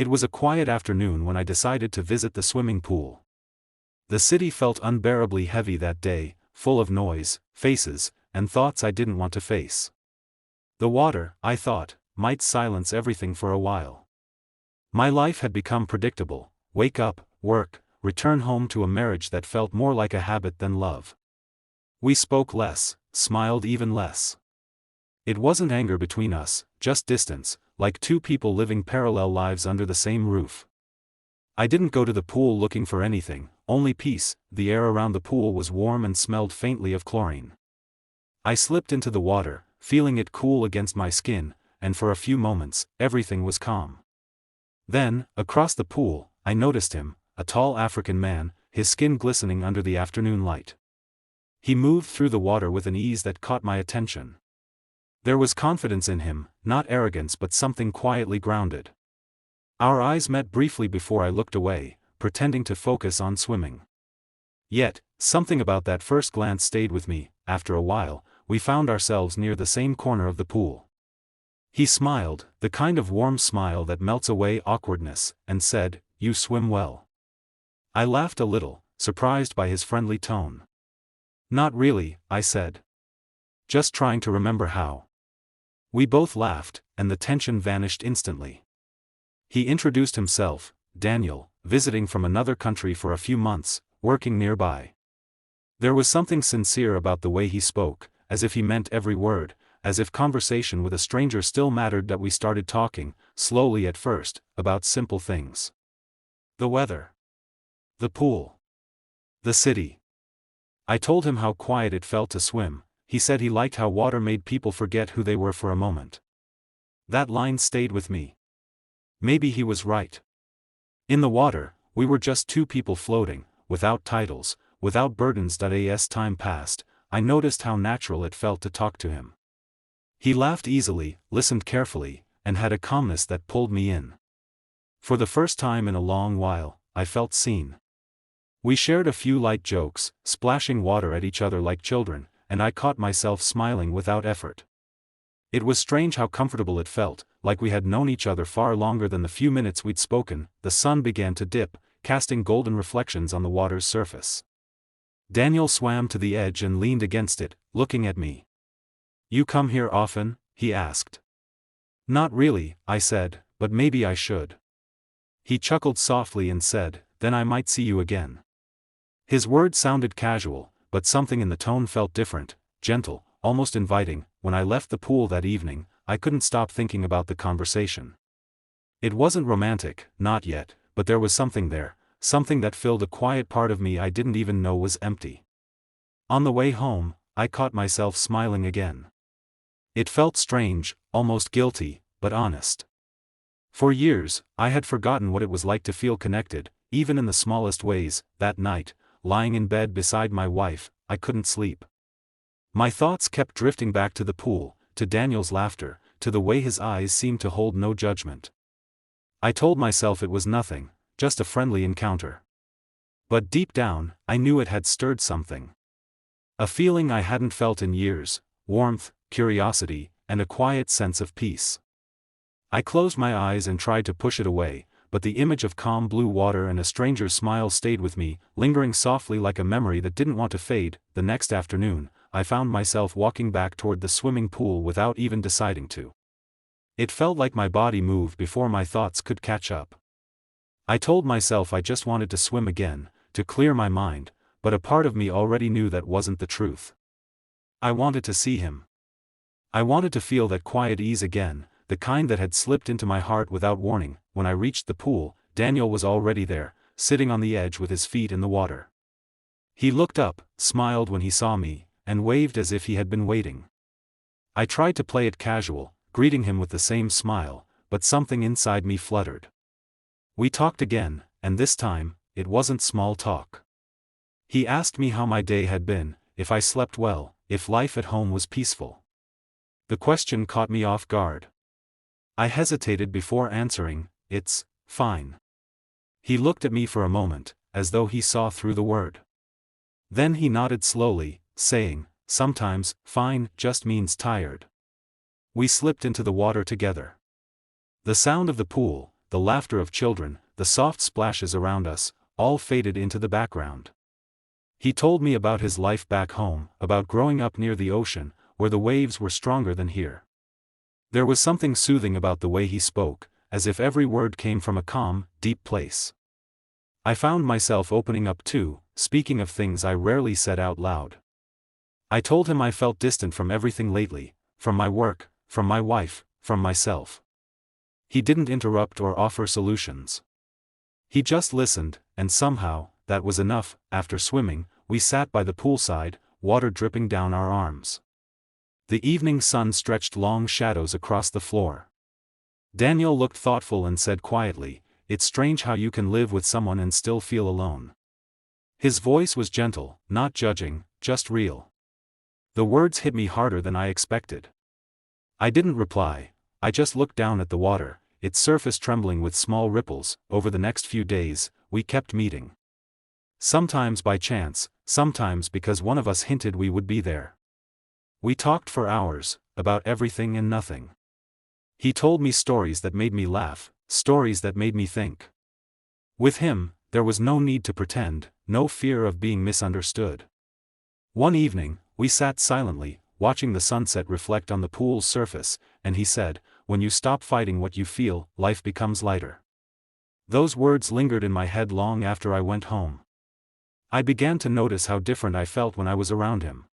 It was a quiet afternoon when I decided to visit the swimming pool. The city felt unbearably heavy that day, full of noise, faces, and thoughts I didn't want to face. The water, I thought, might silence everything for a while. My life had become predictable: wake up, work, return home to a marriage that felt more like a habit than love. We spoke less, smiled even less. It wasn't anger between us, just distance, like two people living parallel lives under the same roof. I didn't go to the pool looking for anything, only peace. The air around the pool was warm and smelled faintly of chlorine. I slipped into the water, feeling it cool against my skin, and for a few moments, everything was calm. Then, across the pool, I noticed him, a tall African man, his skin glistening under the afternoon light. He moved through the water with an ease that caught my attention. There was confidence in him, not arrogance but something quietly grounded. Our eyes met briefly before I looked away, pretending to focus on swimming. Yet, something about that first glance stayed with me. After a while, we found ourselves near the same corner of the pool. He smiled, the kind of warm smile that melts away awkwardness, and said, "You swim well." I laughed a little, surprised by his friendly tone. "Not really," I said. "Just trying to remember how." We both laughed, and the tension vanished instantly. He introduced himself: Daniel, visiting from another country for a few months, working nearby. There was something sincere about the way he spoke, as if he meant every word, as if conversation with a stranger still mattered. That we started talking, slowly at first, about simple things. The weather. The pool. The city. I told him how quiet it felt to swim. He said he liked how water made people forget who they were for a moment. That line stayed with me. Maybe he was right. In the water, we were just two people floating, without titles, without burdens. As time passed, I noticed how natural it felt to talk to him. He laughed easily, listened carefully, and had a calmness that pulled me in. For the first time in a long while, I felt seen. We shared a few light jokes, splashing water at each other like children, and I caught myself smiling without effort. It was strange how comfortable it felt, like we had known each other far longer than the few minutes we'd spoken. The sun began to dip, casting golden reflections on the water's surface. Daniel swam to the edge and leaned against it, looking at me. "You come here often?" he asked. "Not really," I said, "but maybe I should." He chuckled softly and said, "Then I might see you again." His words sounded casual, but something in the tone felt different, gentle, almost inviting. When I left the pool that evening, I couldn't stop thinking about the conversation. It wasn't romantic, not yet, but there was something there, something that filled a quiet part of me I didn't even know was empty. On the way home, I caught myself smiling again. It felt strange, almost guilty, but honest. For years, I had forgotten what it was like to feel connected, even in the smallest ways. That night, lying in bed beside my wife, I couldn't sleep. My thoughts kept drifting back to the pool, to Daniel's laughter, to the way his eyes seemed to hold no judgment. I told myself it was nothing, just a friendly encounter. But deep down, I knew it had stirred something. A feeling I hadn't felt in years: warmth, curiosity, and a quiet sense of peace. I closed my eyes and tried to push it away, but the image of calm blue water and a stranger's smile stayed with me, lingering softly like a memory that didn't want to fade. The next afternoon, I found myself walking back toward the swimming pool without even deciding to. It felt like my body moved before my thoughts could catch up. I told myself I just wanted to swim again, to clear my mind, but a part of me already knew that wasn't the truth. I wanted to see him. I wanted to feel that quiet ease again, the kind that had slipped into my heart without warning. When I reached the pool, Daniel was already there, sitting on the edge with his feet in the water. He looked up, smiled when he saw me, and waved as if he had been waiting. I tried to play it casual, greeting him with the same smile, but something inside me fluttered. We talked again, and this time, it wasn't small talk. He asked me how my day had been, if I slept well, if life at home was peaceful. The question caught me off guard. I hesitated before answering, "It's fine." He looked at me for a moment, as though he saw through the word. Then he nodded slowly, saying, "Sometimes, fine just means tired." We slipped into the water together. The sound of the pool, the laughter of children, the soft splashes around us, all faded into the background. He told me about his life back home, about growing up near the ocean, where the waves were stronger than here. There was something soothing about the way he spoke, as if every word came from a calm, deep place. I found myself opening up too, speaking of things I rarely said out loud. I told him I felt distant from everything lately, from my work, from my wife, from myself. He didn't interrupt or offer solutions. He just listened, and somehow, that was enough. After swimming, we sat by the poolside, water dripping down our arms. The evening sun stretched long shadows across the floor. Daniel looked thoughtful and said quietly, "It's strange how you can live with someone and still feel alone." His voice was gentle, not judging, just real. The words hit me harder than I expected. I didn't reply, I just looked down at the water, its surface trembling with small ripples. Over the next few days, we kept meeting. Sometimes by chance, sometimes because one of us hinted we would be there. We talked for hours, about everything and nothing. He told me stories that made me laugh, stories that made me think. With him, there was no need to pretend, no fear of being misunderstood. One evening, we sat silently, watching the sunset reflect on the pool's surface, and he said, "When you stop fighting what you feel, life becomes lighter." Those words lingered in my head long after I went home. I began to notice how different I felt when I was around him.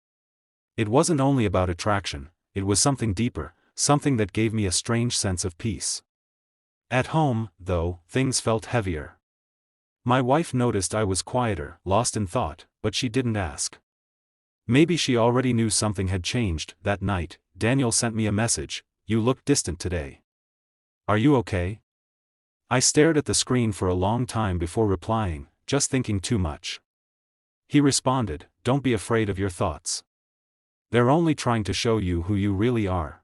It wasn't only about attraction, it was something deeper, something that gave me a strange sense of peace. At home, though, things felt heavier. My wife noticed I was quieter, lost in thought, but she didn't ask. Maybe she already knew something had changed. That night, Daniel sent me a message, "You look distant today. Are you okay?" I stared at the screen for a long time before replying, just thinking too much. He responded, "Don't be afraid of your thoughts. They're only trying to show you who you really are."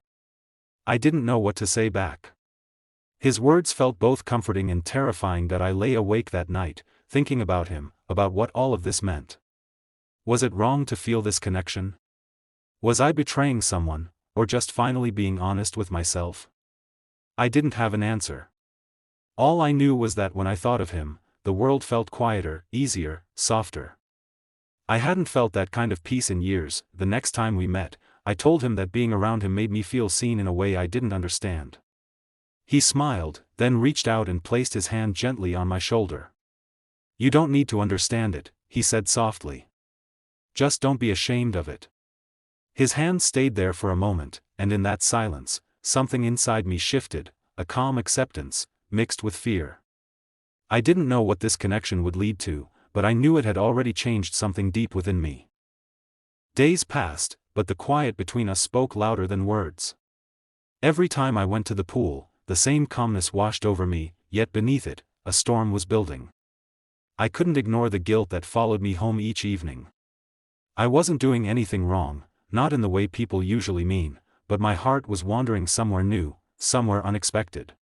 I didn't know what to say back. His words felt both comforting and terrifying. That I lay awake that night, thinking about him, about what all of this meant. Was it wrong to feel this connection? Was I betraying someone, or just finally being honest with myself? I didn't have an answer. All I knew was that when I thought of him, the world felt quieter, easier, softer. I hadn't felt that kind of peace in years. The next time we met, I told him that being around him made me feel seen in a way I didn't understand. He smiled, then reached out and placed his hand gently on my shoulder. "You don't need to understand it," he said softly. "Just don't be ashamed of it." His hand stayed there for a moment, and in that silence, something inside me shifted, a calm acceptance, mixed with fear. I didn't know what this connection would lead to, but I knew it had already changed something deep within me. Days passed, but the quiet between us spoke louder than words. Every time I went to the pool, the same calmness washed over me, yet beneath it, a storm was building. I couldn't ignore the guilt that followed me home each evening. I wasn't doing anything wrong, not in the way people usually mean, but my heart was wandering somewhere new, somewhere unexpected.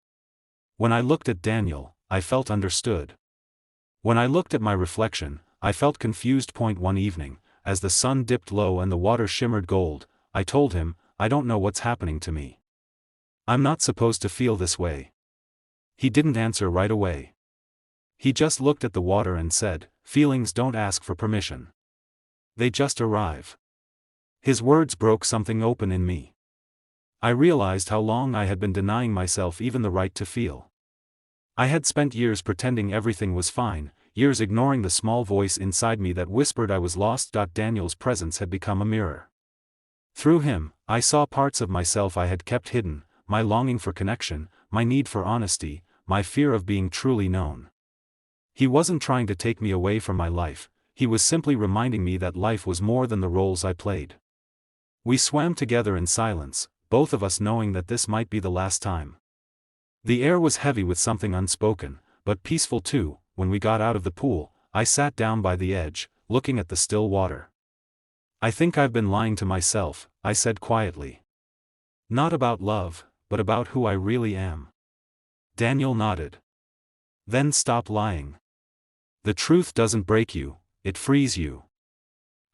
When I looked at Daniel, I felt understood. When I looked at my reflection, I felt confused. One evening, as the sun dipped low and the water shimmered gold, I told him, "I don't know what's happening to me. I'm not supposed to feel this way." He didn't answer right away. He just looked at the water and said, "Feelings don't ask for permission. They just arrive." His words broke something open in me. I realized how long I had been denying myself even the right to feel. I had spent years pretending everything was fine, years ignoring the small voice inside me that whispered I was lost. Daniel's presence had become a mirror. Through him, I saw parts of myself I had kept hidden, my longing for connection, my need for honesty, my fear of being truly known. He wasn't trying to take me away from my life, he was simply reminding me that life was more than the roles I played. We swam together in silence, both of us knowing that this might be the last time. The air was heavy with something unspoken, but peaceful too. When we got out of the pool, I sat down by the edge, looking at the still water. "I think I've been lying to myself," I said quietly. "Not about love, but about who I really am." Daniel nodded. "Then stop lying. The truth doesn't break you, it frees you."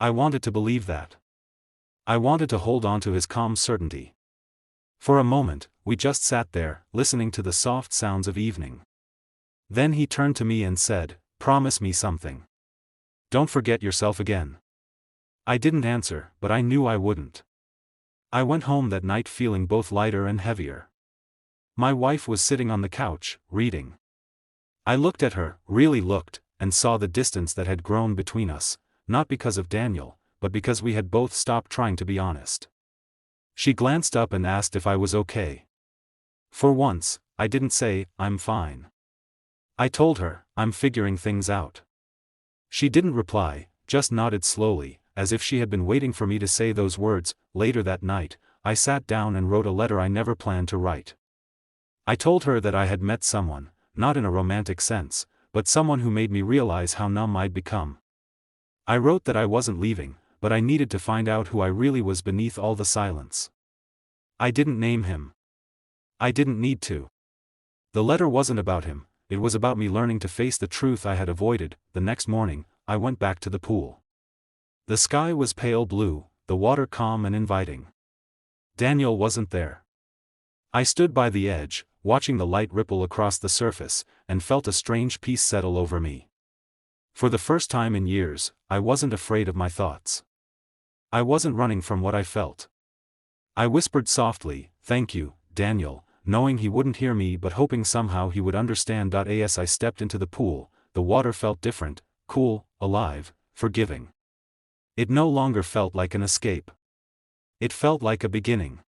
I wanted to believe that. I wanted to hold on to his calm certainty. For a moment, we just sat there, listening to the soft sounds of evening. Then he turned to me and said, "Promise me something. Don't forget yourself again." I didn't answer, but I knew I wouldn't. I went home that night feeling both lighter and heavier. My wife was sitting on the couch, reading. I looked at her, really looked, and saw the distance that had grown between us, not because of Daniel, but because we had both stopped trying to be honest. She glanced up and asked if I was okay. For once, I didn't say, "I'm fine." I told her, "I'm figuring things out." She didn't reply, just nodded slowly, as if she had been waiting for me to say those words. Later that night, I sat down and wrote a letter I never planned to write. I told her that I had met someone, not in a romantic sense, but someone who made me realize how numb I'd become. I wrote that I wasn't leaving, but I needed to find out who I really was beneath all the silence. I didn't name him. I didn't need to. The letter wasn't about him, it was about me learning to face the truth I had avoided. The next morning, I went back to the pool. The sky was pale blue, the water calm and inviting. Daniel wasn't there. I stood by the edge, watching the light ripple across the surface, and felt a strange peace settle over me. For the first time in years, I wasn't afraid of my thoughts. I wasn't running from what I felt. I whispered softly, "Thank you, Daniel," knowing he wouldn't hear me but hoping somehow he would understand. As I stepped into the pool, the water felt different, cool, alive, forgiving. It no longer felt like an escape. It felt like a beginning.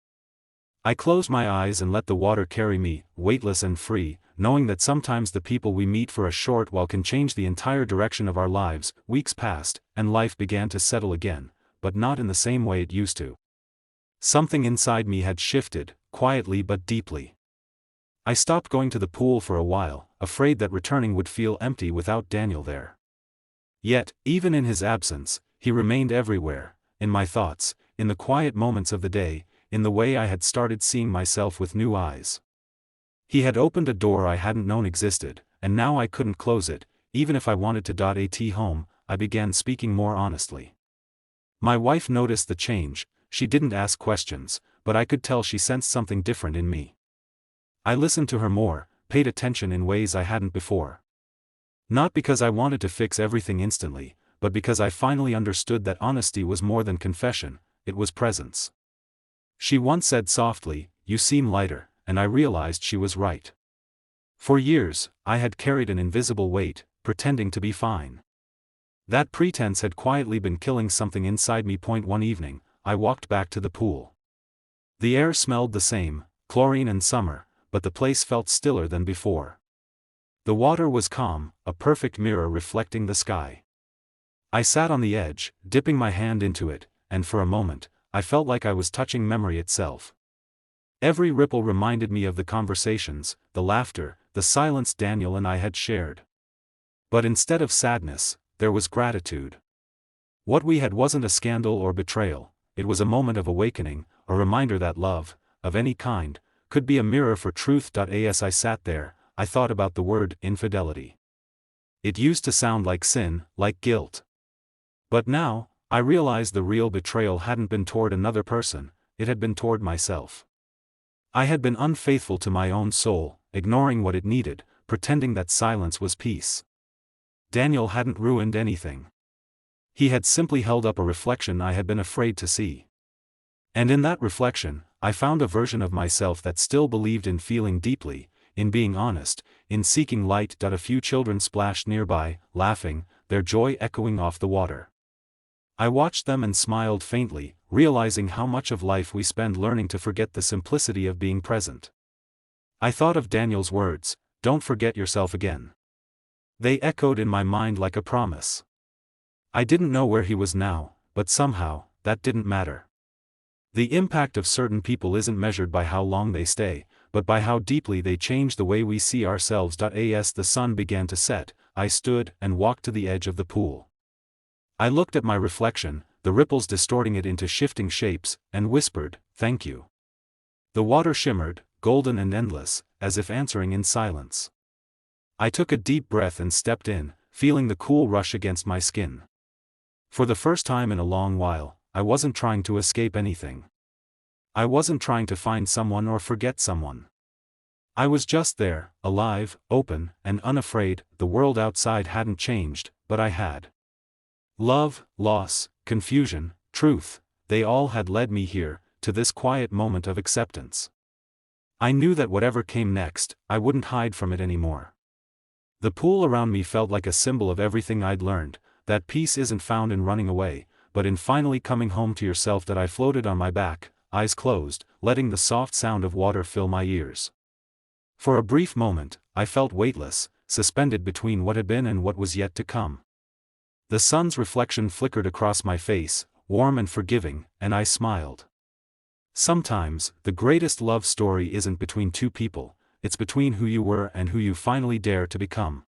I closed my eyes and let the water carry me, weightless and free, knowing that sometimes the people we meet for a short while can change the entire direction of our lives. Weeks passed, and life began to settle again, but not in the same way it used to. Something inside me had shifted, quietly but deeply. I stopped going to the pool for a while, afraid that returning would feel empty without Daniel there. Yet, even in his absence, he remained everywhere, in my thoughts, in the quiet moments of the day, in the way I had started seeing myself with new eyes. He had opened a door I hadn't known existed, and now I couldn't close it, even if I wanted to. At home, I began speaking more honestly. My wife noticed the change. She didn't ask questions, but I could tell she sensed something different in me. I listened to her more, paid attention in ways I hadn't before. Not because I wanted to fix everything instantly, but because I finally understood that honesty was more than confession, it was presence. She once said softly, "You seem lighter," and I realized she was right. For years, I had carried an invisible weight, pretending to be fine. That pretense had quietly been killing something inside me. One evening, I walked back to the pool. The air smelled the same, chlorine and summer, but the place felt stiller than before. The water was calm, a perfect mirror reflecting the sky. I sat on the edge, dipping my hand into it, and for a moment, I felt like I was touching memory itself. Every ripple reminded me of the conversations, the laughter, the silence Daniel and I had shared. But instead of sadness, there was gratitude. What we had wasn't a scandal or betrayal, it was a moment of awakening, a reminder that love, of any kind, could be a mirror for truth. As I sat there, I thought about the word infidelity. It used to sound like sin, like guilt. But now, I realized the real betrayal hadn't been toward another person, it had been toward myself. I had been unfaithful to my own soul, ignoring what it needed, pretending that silence was peace. Daniel hadn't ruined anything. He had simply held up a reflection I had been afraid to see. And in that reflection, I found a version of myself that still believed in feeling deeply, in being honest, in seeking light. A few children splashed nearby, laughing, their joy echoing off the water. I watched them and smiled faintly, realizing how much of life we spend learning to forget the simplicity of being present. I thought of Daniel's words, "Don't forget yourself again." They echoed in my mind like a promise. I didn't know where he was now, but somehow, that didn't matter. The impact of certain people isn't measured by how long they stay, but by how deeply they change the way we see ourselves. As the sun began to set, I stood and walked to the edge of the pool. I looked at my reflection, the ripples distorting it into shifting shapes, and whispered, "Thank you." The water shimmered, golden and endless, as if answering in silence. I took a deep breath and stepped in, feeling the cool rush against my skin. For the first time in a long while, I wasn't trying to escape anything. I wasn't trying to find someone or forget someone. I was just there, alive, open, and unafraid. The world outside hadn't changed, but I had. Love, loss, confusion, truth, they all had led me here, to this quiet moment of acceptance. I knew that whatever came next, I wouldn't hide from it anymore. The pool around me felt like a symbol of everything I'd learned, that peace isn't found in running away, but in finally coming home to yourself. That I floated on my back, eyes closed, letting the soft sound of water fill my ears. For a brief moment, I felt weightless, suspended between what had been and what was yet to come. The sun's reflection flickered across my face, warm and forgiving, and I smiled. Sometimes, the greatest love story isn't between two people, it's between who you were and who you finally dare to become.